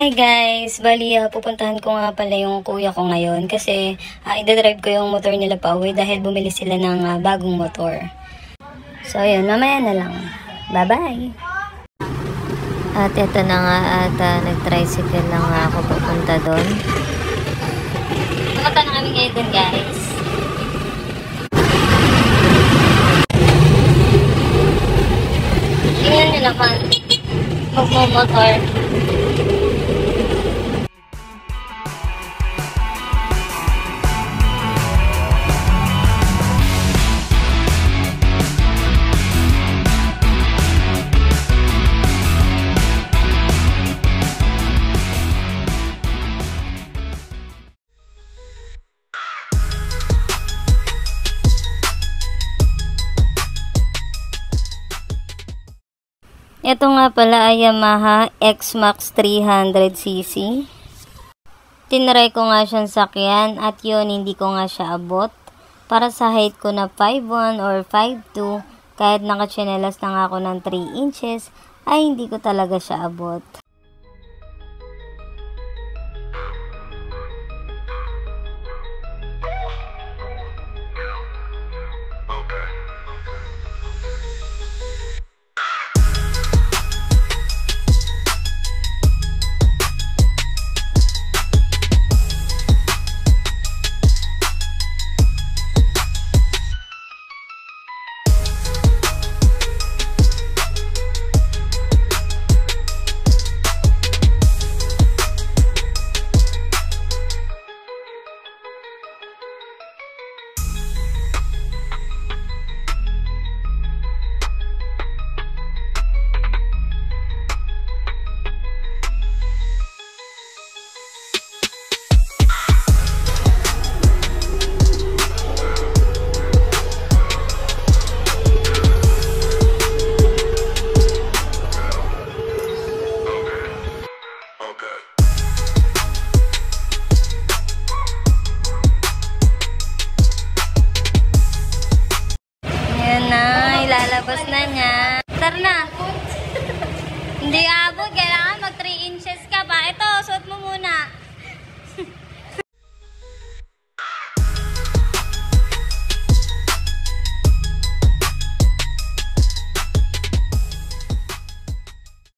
Hi guys, bali pupuntahan ko nga pala yung kuya ko ngayon kasi idadrive ko yung motor nila pa uwi dahil bumili sila ng bagong motor. So ayun, mamaya na lang. Bye bye! At ito na nga at nag-tricycle lang ako papunta doon. Pupunta na kami ngayon dun guys. Tingnan nyo naman, magmumotor. Ito nga pala ay Yamaha X-Max 300cc. Tinry ko nga siyang sakyan at yun, hindi ko nga siya abot. Para sa height ko na 5'1 or 5'2, kahit nakachinelas na nga ako ng 3 inches, ay hindi ko talaga siya abot. Lalabas na niya. Tara na. Hindi abot. Kailangan mag 3 inches ka pa. Ito, suot mo muna.